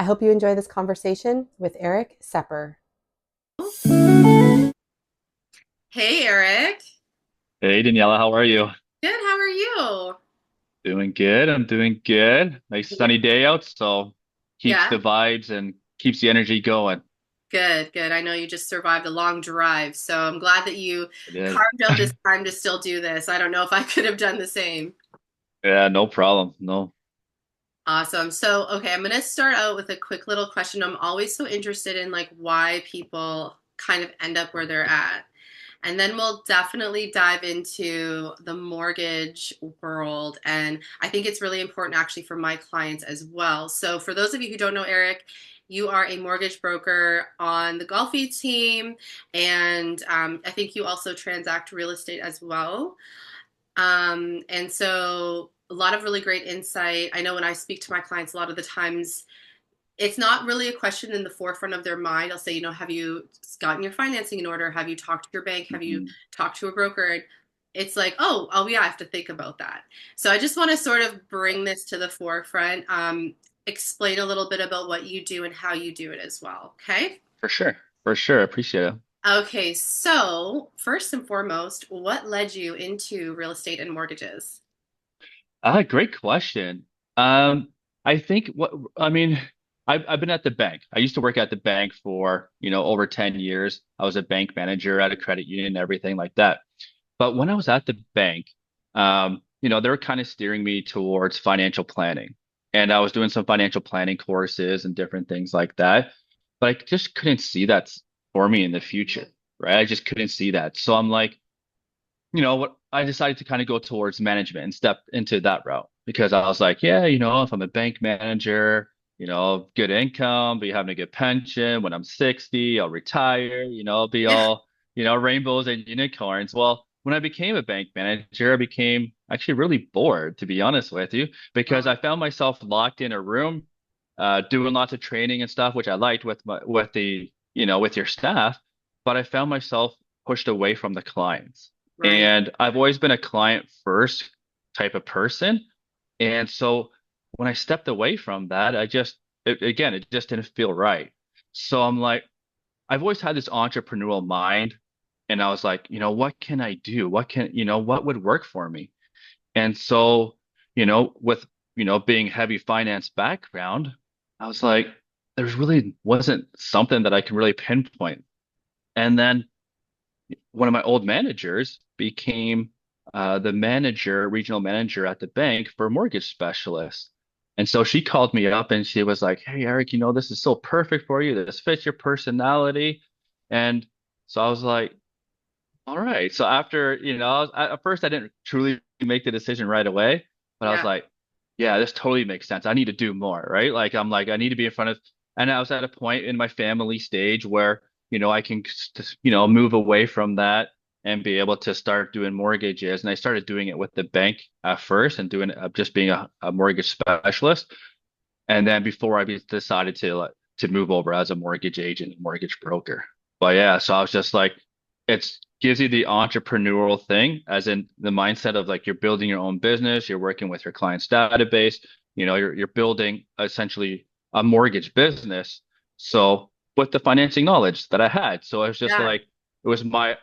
I hope you enjoy this conversation with Erik Sepper. Hey, Erik. Hey Daniela, how are you? Good. How are you? Doing good. I'm doing good. Nice Yeah. sunny day out, so keeps Yeah. the vibes and keeps the energy going. Good. Good. I know you just survived a long drive, so I'm glad that you I did. carved out this time to still do this. I don't know if I could have done the same. Yeah, no problem. No, Awesome. So, okay, I'm going to start out with a quick little question. I'm always so interested in like why people kind of end up where they're at. And then we'll definitely dive into the mortgage world. And I think it's really important actually for my clients as well. So, for those of you who don't know Erik, you are a mortgage broker on the Golfi team. And I think you also transact real estate as well. And so, a lot of really great insight. I know when I speak to my clients, a lot of the times it's not really a question in the forefront of their mind. I'll say, have you gotten your financing in order? Have you talked to your bank? Have you mhm, talked to a broker? And it's like, oh yeah, I have to think about that. So I just want to sort of bring this to the forefront, explain a little bit about what you do and how you do it as well. Okay. for sure. For sure. I appreciate it. Okay. So first and foremost, what led you into real estate and mortgages? Great question. I think I've been at the bank. I used to work at the bank for, over 10 years. I was a bank manager at a credit union and everything like that. But when I was at the bank, they were kind of steering me towards financial planning. And I was doing some financial planning courses and different things like that. But I just couldn't see that for me in the future, right? I just couldn't see that. So I'm like, what I decided to kind of go towards management and step into that route because I was like, yeah, if I'm a bank manager, good income, be having a good pension. When I'm 60, I'll retire, I'll be Yeah. all, rainbows and unicorns. Well, when I became a bank manager, I became actually really bored, to be honest with you, because I found myself locked in a room, doing lots of training and stuff, which I liked with your staff, but I found myself pushed away from the clients. Right. And I've always been a client first type of person. And so when I stepped away from that, again, it just didn't feel right. So I'm like, I've always had this entrepreneurial mind. And I was like, what can I do? What would work for me? And so, with, being heavy finance background, I was like, there's really wasn't something that I can really pinpoint. And then one of my old managers became the regional manager at the bank for mortgage specialists. And so she called me up and she was like, "Hey, Erik, this is so perfect for you. This fits your personality." And so I was like, "All right." So after, at first I didn't truly make the decision right away, but I was Yeah. like, "Yeah, this totally makes sense. I need to do more, right?" Like I'm like, I need to be in front of, and I was at a point in my family stage where, I can just, move away from that and be able to start doing mortgages. And I started doing it with the bank at first and doing just being a mortgage specialist. And then before decided to move over as a mortgage agent, mortgage broker. But yeah, so I was just like, it gives you the entrepreneurial thing, as in the mindset of like you're building your own business, you're working with your client's database, you're building essentially a mortgage business. So with the financing knowledge that I had, so I was just Yeah. like, it was my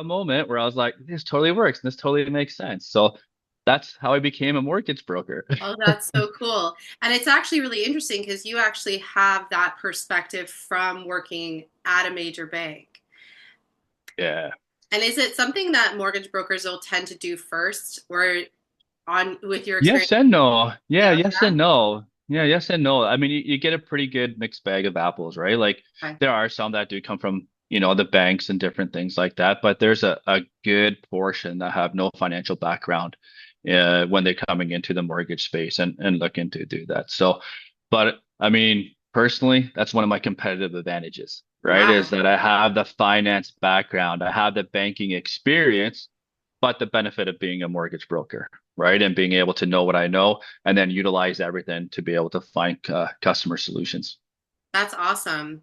moment where I was like, this totally works, this totally makes sense. So that's how I became a mortgage broker. Oh, that's so cool. And it's actually really interesting because you actually have that perspective from working at a major bank. Yeah. And is it something that mortgage brokers will tend to do first or on with your experience? Yes and no. Yeah, Yeah, yes and no. Yeah, yes and no. I mean, you get a pretty good mixed bag of apples, right? Like okay. there are some that do come from, the banks and different things like that, but there's a good portion that have no financial background when they're coming into the mortgage space and looking to do that. So, but I mean, personally, that's one of my competitive advantages, right? Is Wow. that I have the finance background, I have the banking experience, but the benefit of being a mortgage broker, right? And being able to know what I know and then utilize everything to be able to find customer solutions. That's awesome.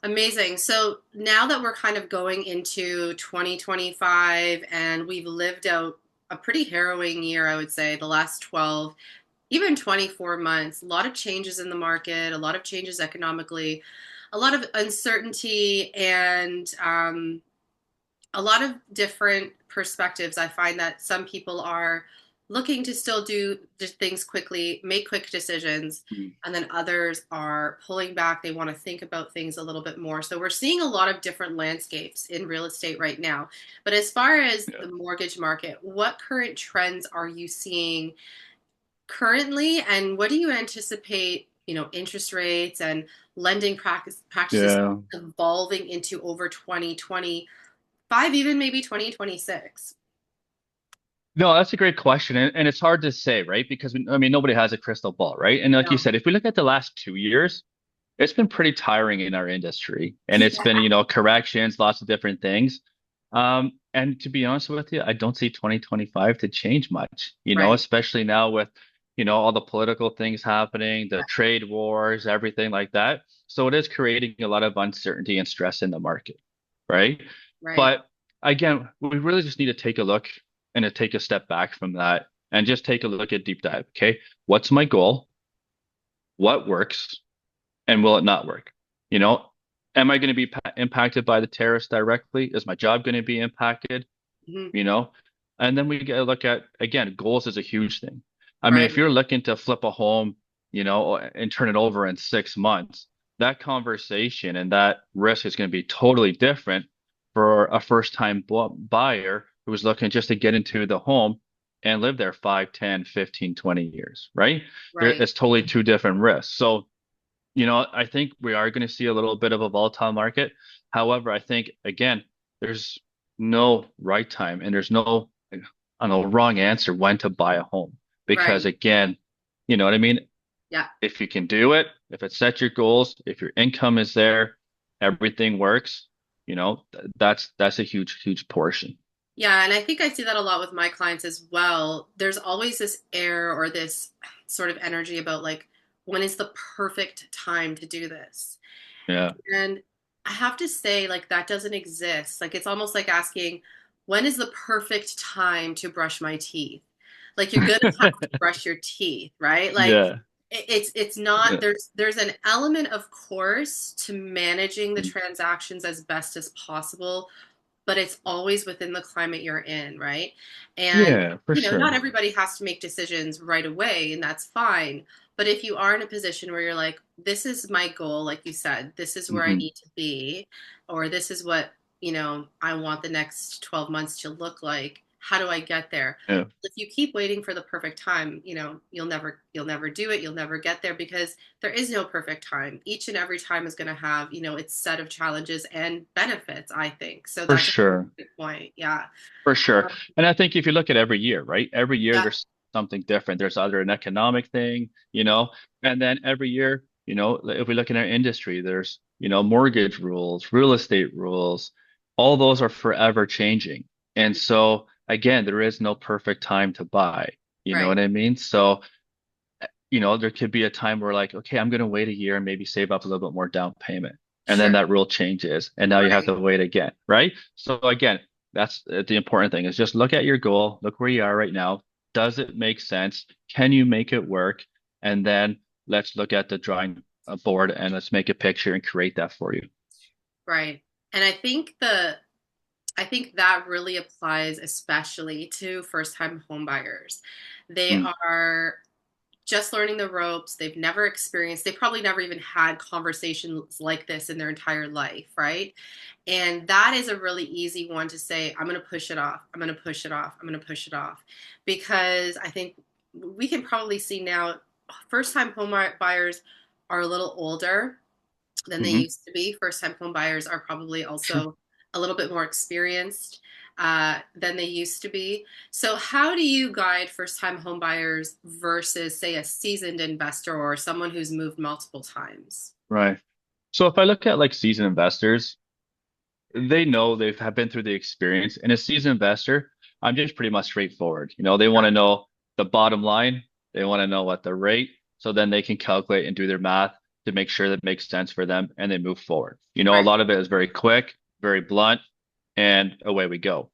Amazing. So now that we're kind of going into 2025 and we've lived out a pretty harrowing year, I would say, the last 12. even 24 months, a lot of changes in the market, a lot of changes economically, a lot of uncertainty, and a lot of different perspectives. I find that some people are looking to still do things quickly, make quick decisions, Mm. and then others are pulling back. They want to think about things a little bit more. So we're seeing a lot of different landscapes in real estate right now. But as far as Yeah. the mortgage market, what current trends are you seeing currently, and what do you anticipate, interest rates and lending practices Yeah. evolving into over 2025, even maybe 2026? No, that's a great question. And it's hard to say, right? Because I mean, nobody has a crystal ball, right? And like you No. said, if we look at the last 2 years, it's been pretty tiring in our industry. And it's been, corrections, lots of different things. And to be honest with you, I don't see 2025 to change much, Right. especially now with, all the political things happening, the trade wars, everything like that. So it is creating a lot of uncertainty and stress in the market, right? Right. But again, we really just need to take a look and to take a step back from that and just take a look at deep dive. Okay. What's my goal? What works? And will it not work? You know, am I going to be impacted by the tariffs directly? Is my job going to be impacted? Mhm. You know, and then we got to look at, again, goals is a huge thing. I mean, Right. if you're looking to flip a home, and turn it over in 6 months, that conversation and that risk is going to be totally different for a first-time buyer who's looking just to get into the home and live there 5, 10, 15, 20 years, right? Right. It's totally two different risks. So I think we are going to see a little bit of a volatile market. However, I think again, there's no right time and there's no, I don't know, wrong answer when to buy a home. Because Right. again, you know what I mean? Yeah. If you can do it, if it sets your goals, if your income is there, everything works, that's a huge, huge portion. Yeah, and I think I see that a lot with my clients as well. There's always this air or this sort of energy about like, when is the perfect time to do this? Yeah. And I have to say, like, that doesn't exist. Like, it's almost like asking, when is the perfect time to brush my teeth? Like, you're gonna have to brush your teeth, right? Like, Yeah. it's not, Yeah. there's an element, of course, to managing the transactions as best as possible, but it's always within the climate you're in, right? And, Yeah, for not sure. everybody has to make decisions right away, and that's fine. But if you are in a position where you're like, this is my goal, like you said, this is where I Hmm. need to be, or this is what, I want the next 12 months to look like. How do I get there? Yeah, If you keep waiting for the perfect time, you'll never do it. You'll never get there because there is no perfect time. Each and every time is going to have, its set of challenges and benefits, I think. So for that's a sure. good point. Yeah. For sure. And I think if you look at every year, right? Every year Yeah. there's something different. There's either an economic thing, and then every year, if we look in our industry, there's, mortgage rules, real estate rules, all those are forever changing. And so again, there is no perfect time to buy. You know Right. what I mean? So, there could be a time where like, okay, I'm going to wait a year and maybe save up a little bit more down payment. And then Sure. that rule changes and now you have Right. to wait again, right? So again, that's the important thing is just look at your goal, look where you are right now. Does it make sense? Can you make it work? And then let's look at the drawing board and let's make a picture and create that for you. Right. And I think that really applies especially to first time home buyers. They Mm, are just learning the ropes. They've never experienced, they probably never even had conversations like this in their entire life, right? And that is a really easy one to say, I'm going to push it off. I'm going to push it off. I'm going to push it off. Because I think we can probably see now first time home buyers are a little older than they hmm. used to be. First time home buyers are probably Sure. also a little bit more experienced than they used to be. So, how do you guide first time home buyers versus, say, a seasoned investor or someone who's moved multiple times? Right. So if I look at like seasoned investors, they know have been through the experience. And a seasoned investor, I'm just pretty much straightforward. They want to know the bottom line. They want to know what the rate, so then they can calculate and do their math to make sure that makes sense for them and they move forward. A Right, lot of it is very quick, very blunt, and away we go.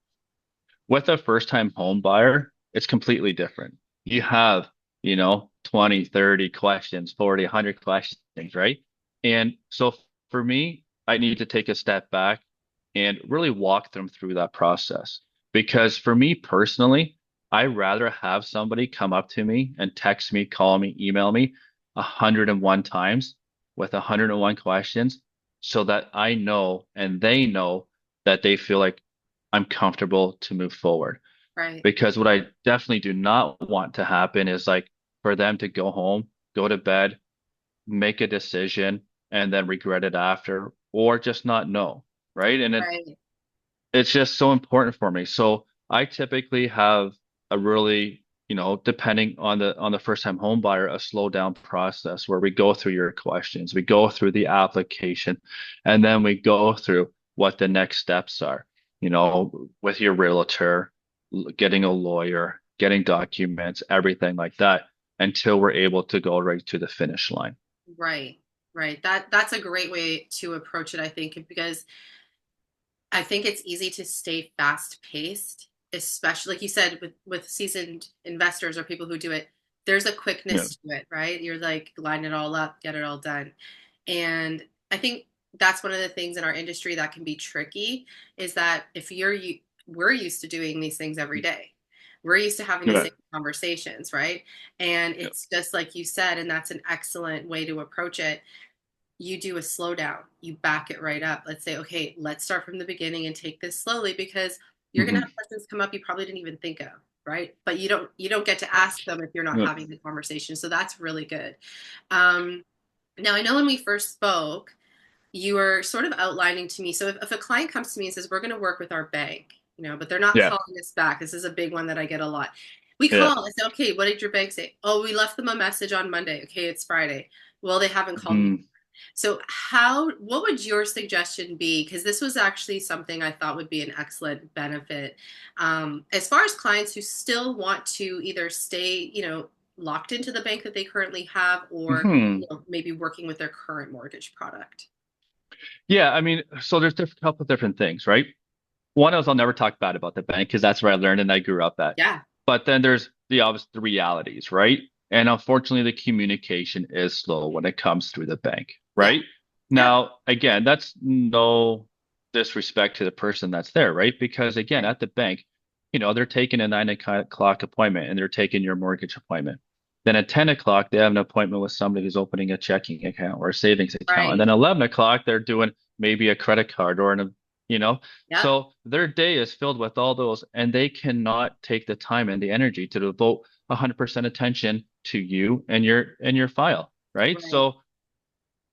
With a first-time home buyer, it's completely different. You have, 20, 30 questions, 40, 100 questions, right? And so for me, I need to take a step back and really walk them through that process. Because for me personally, I rather have somebody come up to me and text me, call me, email me 101 times with 101 questions so that I know and they know that they feel like I'm comfortable to move forward. Right. Because what I definitely do not want to happen is like for them to go home, go to bed, make a decision, and then regret it after, or just not know, right? And Right. it's just so important for me. So I typically have a really, depending on the first time home buyer, a slow down process where we go through your questions, we go through the application, and then we go through what the next steps are, with your realtor, getting a lawyer, getting documents, everything like that, until we're able to go right to the finish line. Right. Right. That's a great way to approach it, I think, because I think it's easy to stay fast paced, especially like you said, with seasoned investors or people who do it. There's a Yeah. quickness to it, right? You're like line it all up, get it all done. And I think that's one of the things in our industry that can be tricky is that if we're used to doing these things every day. We're used to having the Yeah. same conversations, right? And Yeah. it's just like you said, and that's an excellent way to approach it. You do a slowdown, you back it right up. Let's say, okay, let's start from the beginning and take this slowly because you're going to Hmm. have questions come up you probably didn't even think of, right? But you don't get to ask them if you're not Yeah. having the conversation. So that's really good. Um, Now I know when we first spoke, you were sort of outlining to me. So if a client comes to me and says, we're going to work with our bank, but they're not Yeah. calling us back. This is a big one that I get a lot. We Yeah. call, I say, okay, what did your bank say? Oh, we left them a message on Monday. Okay, it's Friday. Well, they haven't called me. Mhm. So what would your suggestion be? Because this was actually something I thought would be an excellent benefit. As far as clients who still want to either stay, locked into the bank that they currently have or, Mhm. maybe working with their current mortgage product. Yeah, I mean, so there's a couple different things, right? One is I'll never talk bad about the bank because that's where I learned and I grew up at. Yeah. But then there's the obvious the realities, right? And unfortunately, the communication is slow when it comes through the bank, Yeah. right? Yep. Now, again, that's no disrespect to the person that's there, right? Because again, Right. at the bank, they're taking a 9 o'clock appointment and they're taking your mortgage appointment. Then at 10 o'clock, they have an appointment with somebody who's opening a checking account or a savings account. And Right. then 11 o'clock, they're doing maybe a credit card or you know, Yep. so their day is filled with all those, and they cannot take the time and the energy to devote 100% attention to you and your file, right? Right.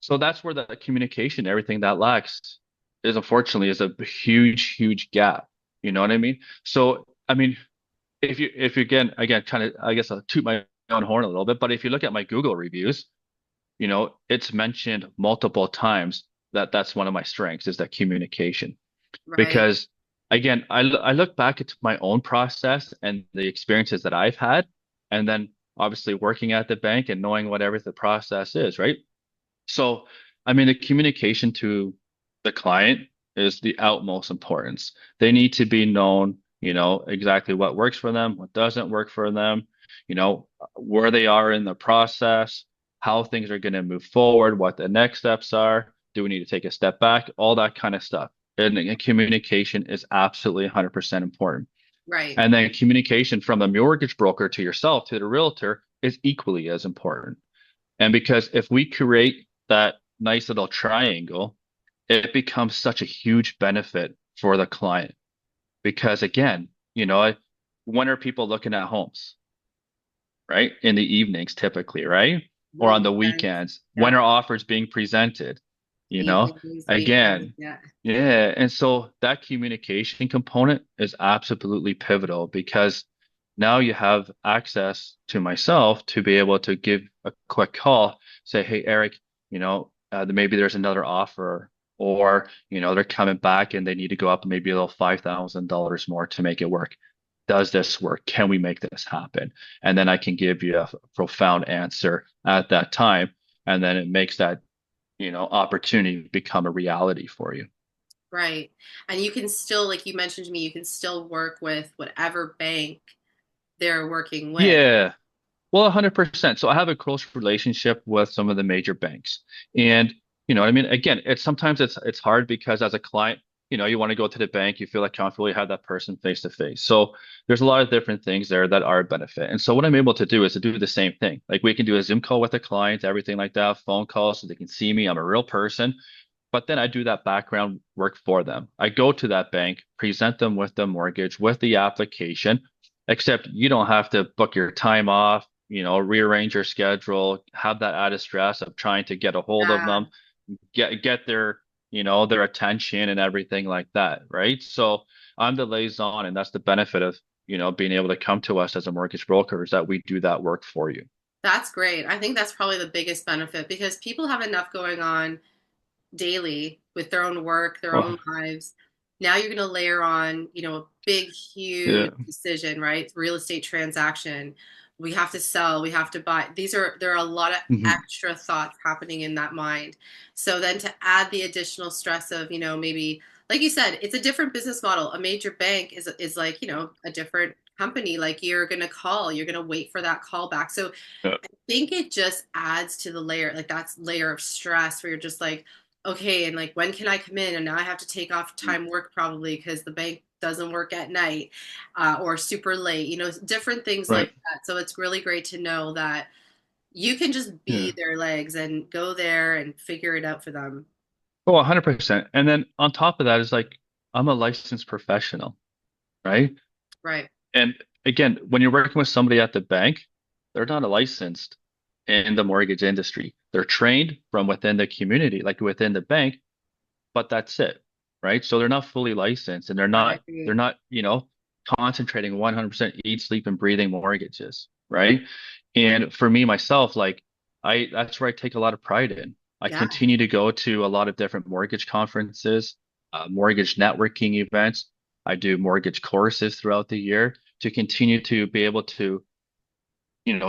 So that's where the communication, everything that lacks, is unfortunately is a huge, huge gap. You know what I mean? So I mean, if you again kind of I guess I'll toot my own horn a little bit, but if you look at my Google reviews, it's mentioned multiple times that that's one of my strengths is that communication Right. because again, I look back at my own process and the experiences that I've had, and then obviously working at the bank and knowing whatever the process is, right? So, I mean, the communication to the client is the utmost importance. They need to be known, exactly what works for them, what doesn't work for them, where they are in the process, how things are going to move forward, what the next steps are. Do we need to take a step back? All that kind of stuff. And communication is absolutely 100% important. Right. And then communication from the mortgage broker to yourself, to the realtor, is equally as important. And because if we create that nice little triangle, it becomes such a huge benefit for the client. Because again, when are people looking at homes, right? In the evenings, typically, right? Or on the Weekends. weekends. When Yep. are offers being presented? You know, Evenings, weekends. again, Yeah. yeah. And so that communication component is absolutely pivotal because now you have access to myself to be able to give a quick call, say, hey, Eric, maybe there's another offer, or, they're coming back and they need to go up maybe a little $5,000 more to make it work. Does this work? Can we make this happen? And then I can give you a profound answer at that time. And then it makes that, opportunity become a reality for you. Right. And you can still, like you mentioned to me, you can still work with whatever bank they're working with. Yeah. Well, 100%. So I have a close relationship with some of the major banks. And, I mean, again, sometimes it's hard because as a client, you want to go to the bank, you feel like comfortable, you have that person face to face. So there's a lot of different things there that are a benefit. And so what I'm able to do is to do the same thing. Like we can do a Zoom call with a client, everything like that, phone call so they can see me. I'm a real person. But then I do that background work for them. I go to that bank, present them with the mortgage, with the application, except you don't have to book your time off, rearrange your schedule, have that added stress of trying to get a hold of Yeah, them, get their attention and everything like that, right? So I'm the liaison, and that's the benefit of, being able to come to us as a mortgage broker is that we do that work for you. that's great. I think that's probably the biggest benefit because people have enough going on daily with their own work, their Oh, own lives. Now you're going to layer on, a big, yeah. huge decision, right? Real estate transaction. We have to sell, we have to buy. There are a lot of Mhm. extra thoughts happening in that mind. So then to add the additional stress of, maybe, like you said, it's a different business model. A major bank is like, a different company. Like you're going to wait for that call back. So Yeah. I think it just adds to the layer, like that's layer of stress where you're just like, okay, and like when can I come in? And now I have to take off time work probably because the bank doesn't work at night or super late, different things like Right. that. So it's really great to know that you can just Yeah. be their legs and go there and figure it out for them. Oh, 100%. And then on top of that is like, I'm a licensed professional, right? Right. And again, when you're working with somebody at the bank, they're not licensed in the mortgage industry. They're trained from within the community, like within the bank, but that's it, right? So they're not fully licensed and they're I not, they're agree. not, concentrating 100% eat, sleep, and breathing mortgages, right? And for me, myself, like that's where I take a lot of pride in. I Yeah. continue to go to a lot of different mortgage conferences, mortgage networking events. I do mortgage courses throughout the year to continue to be able to,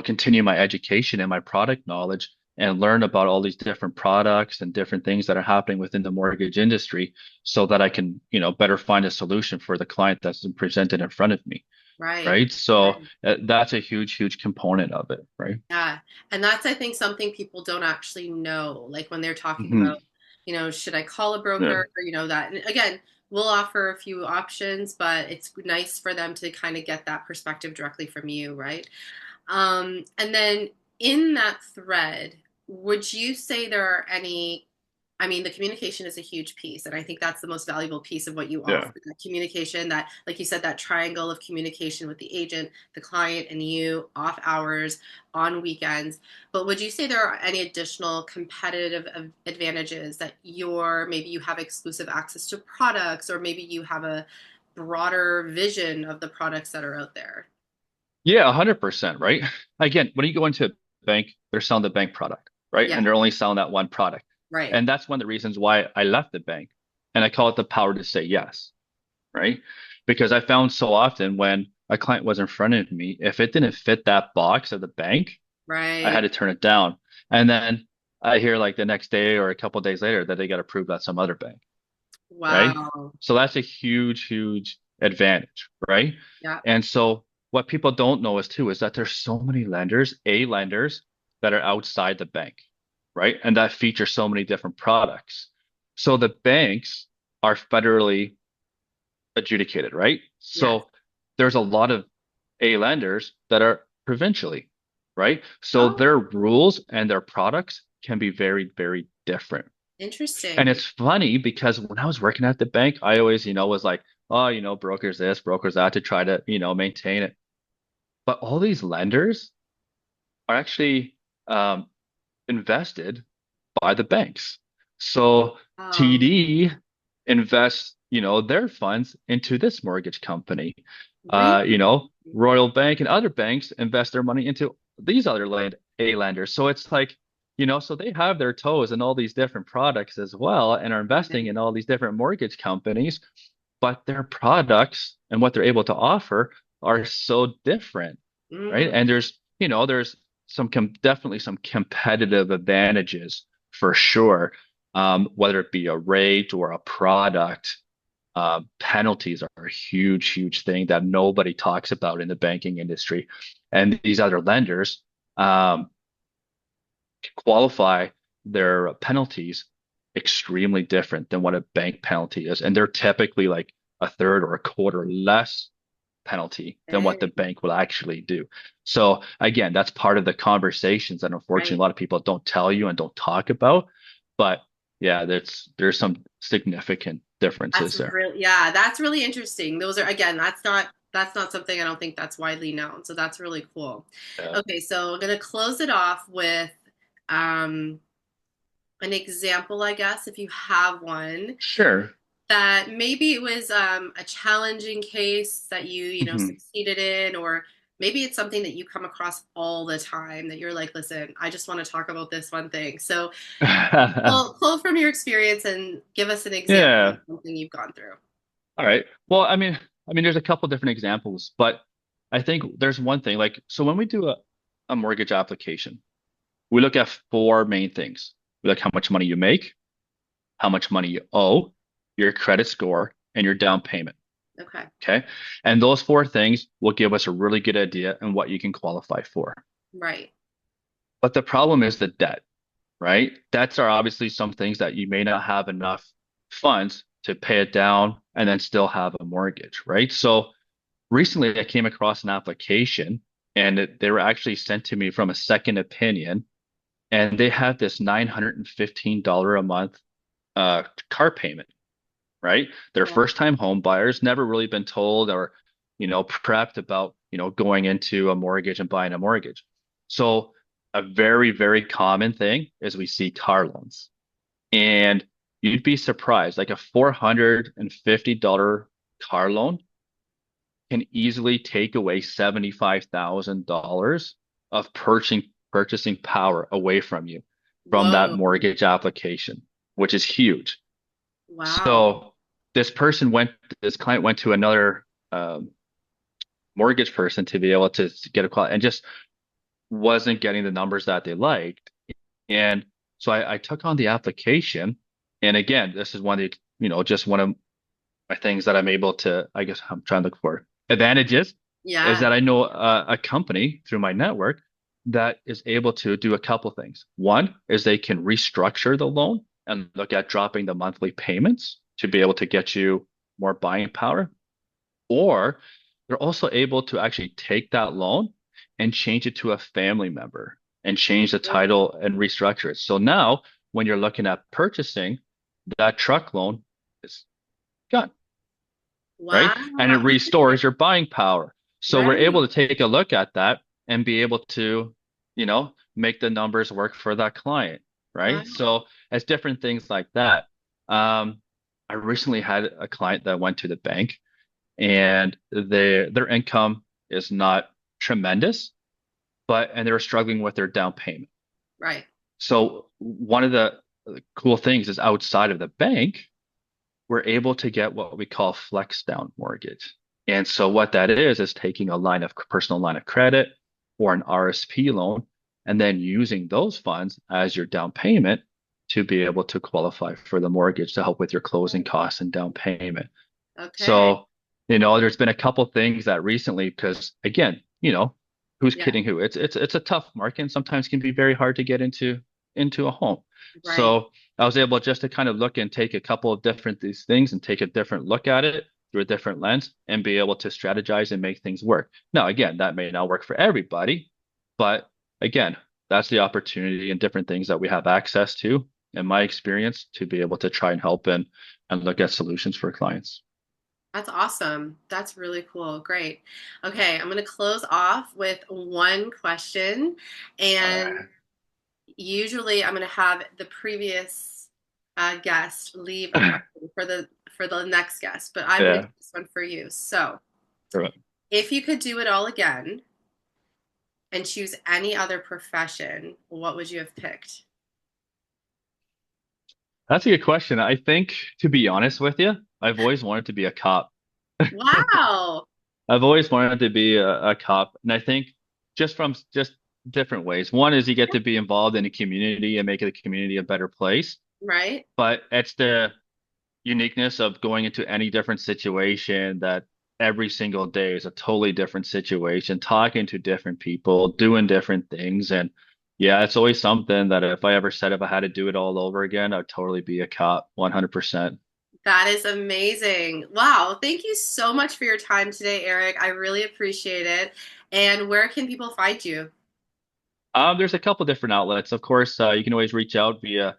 continue my education and my product knowledge and learn about all these different products and different things that are happening within the mortgage industry so that I can, better find a solution for the client that's been presented in front of me. Right. Right. So Right. that's a huge, huge component of it. Right. Yeah. And that's, I think, something people don't actually know. Like when they're talking Hmm. about, should I call a broker Yeah. or, that. And again, we'll offer a few options, but it's nice for them to kind of get that perspective directly from you, right? And then in that thread, would you say there are any, I mean, the communication is a huge piece, and I think that's the most valuable piece of what you offer. Yeah. The communication that, like you said, that triangle of communication with the agent, the client, and you off hours, on weekends. But would you say there are any additional competitive advantages that maybe you have exclusive access to products, or maybe you have a broader vision of the products that are out there? Yeah. 100%. Right. Again, when you go into a bank, they're selling the bank product, right? Yeah, And they're only selling that one product. right. And that's one of the reasons why I left the bank. And I call it the power to say yes. Right? Because I found so often when a client was in front of me, if it didn't fit that box of the bank, I had Right. to turn it down. And then I hear like the next day or a couple of days later that they got approved at some other bank, right? Wow. So that's a huge, huge advantage, right? Yeah. And so what people don't know is too is that there's so many lenders that are outside the bank, right? And that feature so many different products. So the banks are federally adjudicated, right? Yes. So there's a lot of A lenders that are provincially, right? So Oh, their rules and their products can be very, very different. And interesting. it's funny because when I was working at the bank, I always, was like, oh, brokers this, brokers that to try to, maintain it. But all these lenders are actually um, invested by the banks. So Oh, TD invests, their funds into this mortgage company. really? Royal Bank and other banks invest their money into these other A lenders. So it's like, so they have their toes in all these different products as well and are investing in all these different mortgage companies, but their products and what they're able to offer are so different, right? Mm, And there's definitely some competitive advantages for sure, whether it be a rate or a product. Penalties are a huge, huge thing that nobody talks about in the banking industry. And these other lenders, um, qualify their penalties extremely different than what a bank penalty is. And they're typically like a third or a quarter less penalty than what the Okay. bank will actually do. So again, that's part of the conversations that unfortunately Right. a lot of people don't tell you and don't talk about. But yeah, there's some significant differences there. Yeah, that's really interesting. Those are, again, that's not something, I don't think that's widely known. So that's really cool. Yeah. Okay, so I'm gonna close it off with um an example, I guess, if you have one, Sure. that maybe it was a challenging case that you Mhm. succeeded in, or maybe it's something that you come across all the time that you're like, listen, I just want to talk about this one thing. So, well, pull from your experience and give us an example of Yeah. something you've gone through. All right. Well, I mean, there's a couple different examples, but I think there's one thing. Like, so when we do a mortgage application, we look at four main things. We look how much money you make, how much money you owe, your credit score, and your down payment. Okay. Okay. And those four things will give us a really good idea on what you can qualify for. Right. But the problem is the debt, right? Debts are obviously some things that you may not have enough funds to pay it down and then still have a mortgage, right? So recently I came across an application and they were actually sent to me from a second opinion, and they had this $915 a month car payment, right? They're Wow. first time home buyers, never really been told or, prepped about, going into a mortgage and buying a mortgage. So a very, very common thing is we see car loans. And you'd be surprised, like a $450 car loan can easily take away $75,000 of purchasing power away from you from that Whoa. mortgage application, which is huge. Wow. So this client went to another um, mortgage person to be able to get a call and just wasn't getting the numbers that they liked. And so I took on the application. And again, this is one of the, just one of my things that I'm able to, I guess I'm trying to look for advantages is Yeah. that I know a company through my network that is able to do a couple things. One is they can restructure the loan and look at dropping the monthly payments to be able to get you more buying power. Or they're also able to actually take that loan and change it to a family member and change the title and restructure it. So now when you're looking at purchasing, that truck loan is gone, right? And it Wow. restores your buying power. So we're Right. able to take a look at that and be able to, make the numbers work for that client, right? Wow. So it's different things like that. Um, I recently had a client that went to the bank and their income is not tremendous, and they were struggling with their down payment. Right. So one of the cool things is outside of the bank, we're able to get what we call flex down mortgage. And so what that is taking a personal line of credit or an RSP loan and then using those funds as your down payment to be able to qualify for the mortgage to help with your closing costs and down payment. Okay. So, there's been a couple things that recently, because again, who's Yeah. kidding who? It's a tough market and sometimes can be very hard to get into a home. Right. So I was able just to kind of look and take a couple of different these things and take a different look at it through a different lens and be able to strategize and make things work. Now, again, that may not work for everybody, but again, that's the opportunity and different things that we have access to, in my experience, to be able to try and help and look at solutions for clients. That's awesome. That's really cool. Great. Okay, I'm going to close off with one question. All And right. usually I'm going to have the previous guest leave a question for the next guest, but I'm going to do Yeah. this one for you. So, Right. if you could do it all again and choose any other profession, what would you have picked? That's a good question. I think, to be honest with you, I've always wanted to be a cop. Wow. I've always wanted to be a cop. And I think just different ways. One is you get to be involved in a community and make the community a better place. Right? But it's the uniqueness of going into any different situation that every single day is a totally different situation, talking to different people, doing different things. And yeah, it's always something that if I ever said if I had to do it all over again, I'd totally be a cop, 100%. That is amazing. Wow. Thank you so much for your time today, Erik. I really appreciate it. And where can people find you? There's a couple different outlets. Of course, you can always reach out via,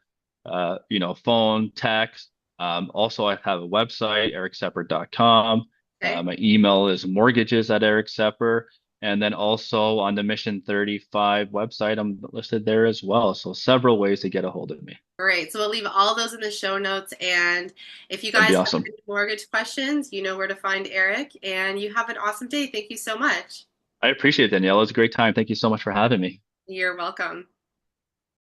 phone, text. Also, I have a website, eriksepper.com. Okay. My email is mortgages at Erik Sepper. And then also on the Mission 35 website, I'm listed there as well. So several ways to get a hold of me. Great. So we'll leave all those in the show notes. And if you That'd be guys have awesome. any mortgage questions, you know where to find Erik. And you have an awesome day. Thank you so much. I appreciate it, Danielle. It was a great time. Thank you so much for having me. You're welcome.